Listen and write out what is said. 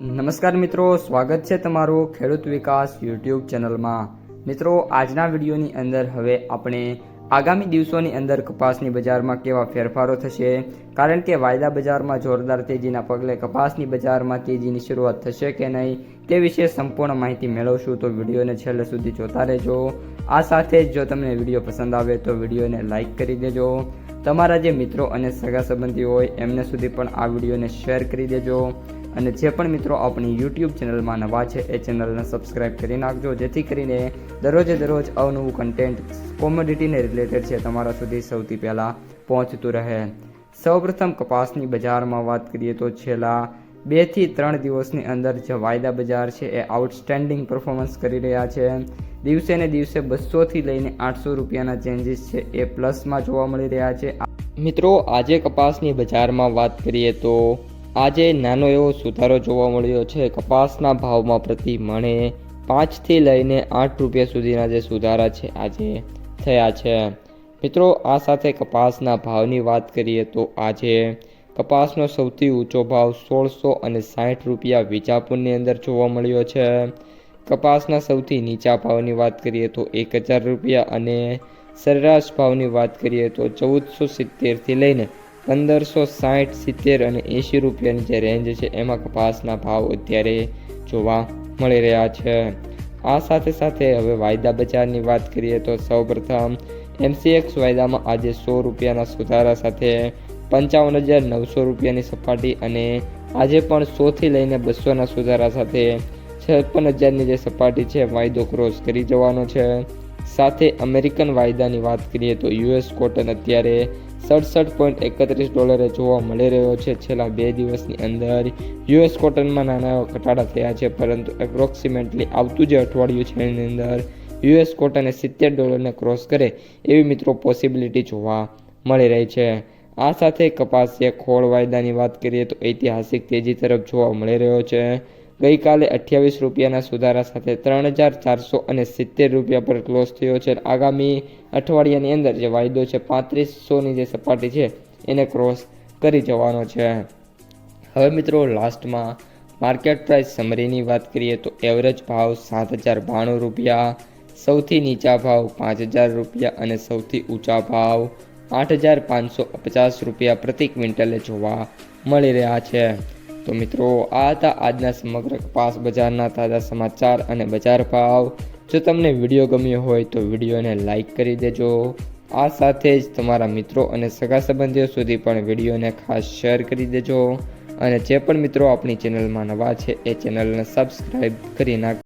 નમસ્કાર મિત્રો, સ્વાગત છે તમારું ખેડૂત વિકાસ યુટ્યુબ ચેનલમાં। મિત્રો, આજના વિડીયોની અંદર હવે આપણે આગામી દિવસોની અંદર કપાસની બજારમાં કેવા ફેરફારો થશે, કારણ કે વાયદા બજારમાં જોરદાર તેજીના પગલે કપાસની બજારમાં તેજીની શરૂઆત થશે કે નહીં તે વિશે સંપૂર્ણ માહિતી મેળવશું। તો વિડીયોને છેલ્લે સુધી જોતા રહેજો। આ સાથે જ જો તમને વિડીયો પસંદ આવે તો વિડીયોને લાઇક કરી દેજો। તમારા જે મિત્રો અને સગા સંબંધી હોય એમને સુધી પણ આ વિડીયોને શેર કરી દેજો। અને જે પણ મિત્રો આપણી યુટ્યુબ ચેનલમાં નવા છે એ ચેનલને સબસ્ક્રાઈબ કરી નાખજો, જેથી કરીને દરરોજ અવનવું કન્ટેન્ટ કોમોડિટીને રિલેટેડ છે તમારા સુધી સૌથી પહેલાં પહોંચતું રહે। સૌપ્રથમ કપાસની બજારમાં વાત કરીએ તો છેલ્લા 2 થી 3 દિવસની અંદર જે વાયદા બજાર છે એ આઉટસ્ટેન્ડિંગ પરફોર્મન્સ કરી રહ્યા છે। દિવસે ને દિવસે 200થી લઈને 800 રૂપિયાના ચેન્જીસ છે એ પ્લસમાં જોવા મળી રહ્યા છે। મિત્રો, આજે કપાસની બજારમાં વાત કરીએ તો આજે નાનો એવો સુધારો જોવા મળ્યો છે। કપાસના ભાવમાં પ્રતિ મણે 5 થી લઈને 8 રૂપિયા સુધીના જે સુધારા છે આજે થયા છે। મિત્રો, આ સાથે કપાસના ભાવની વાત કરીએ તો આજે કપાસનો સૌથી ઊંચો ભાવ 1660 રૂપિયા વિજાપુરની અંદર જોવા મળ્યો છે। કપાસના સૌથી નીચા ભાવની વાત કરીએ તો 1000 રૂપિયા અને સરેરાશ ભાવની વાત કરીએ તો 1470થી લઈને 1560, 70 અને 80 રૂપિયાની જે રેન્જ છે એમાં કપાસના ભાવ અત્યારે જોવા મળી રહ્યા છે। આ સાથે હવે વાયદા બજારની વાત કરીએ તો સૌપ્રથમ MCX વાયદામાં આજે 100 રૂપિયાના સુધારા સાથે 55,900 રૂપિયાની સપાટી અને આજે પણ 100થી લઈને 200ના સુધારા સાથે 56,000ની જે સપાટી છે વાયદો ક્રોસ કરી જવાનો છે। સાથે અમેરિકન વાયદાની વાત કરીએ તો US કોટન અત્યારે $67.31 જોવા મળી રહ્યો છે। છેલ્લા 2 દિવસની અંદર US કોટનમાં નાના એવા ઘટાડા થયા છે, પરંતુ એપ્રોક્સિમેટલી આવતું જે અઠવાડિયું છે એની અંદર US કોટને $70 ક્રોસ કરે એવી મિત્રો પોસિબિલિટી જોવા મળી રહી છે। આ સાથે કપાસિયા ખોળ વાયદાની વાત કરીએ તો ઐતિહાસિક તેજી તરફ જોવા મળી રહ્યો છે। ગઈકાલે 28 રૂપિયાના સુધારા સાથે 3470 રૂપિયા પર ક્લોઝ થયો છે। આગામી અઠવાડિયાની અંદર જે વાયદો છે 3500ની જે સપાટી છે એને ક્રોસ કરી જવાનો છે। હવે મિત્રો, લાસ્ટમાં માર્કેટ પ્રાઇસ સમરીની વાત કરીએ તો એવરેજ ભાવ 7092 રૂપિયા, સૌથી નીચા ભાવ 5000 રૂપિયા અને સૌથી ઊંચા ભાવ 8550 રૂપિયા પ્રતિ ક્વિન્ટલે જોવા મળી રહ્યા છે। તો મિત્રો, આ હતા આજના સમગ્ર કપાસ બજારના તાજા સમાચાર અને બજાર ભાવ। જો તમને વિડીયો ગમ્યો હોય તો વિડીયોને લાઇક કરી દેજો। આ સાથે જ તમારા મિત્રો અને સગા સંબંધીઓ સુધી પણ વિડીયોને ખાસ શેર કરી દેજો। અને જે પણ મિત્રો આપણી ચેનલમાં નવા છે એ ચેનલને સબસ્ક્રાઈબ કરી નાખજો।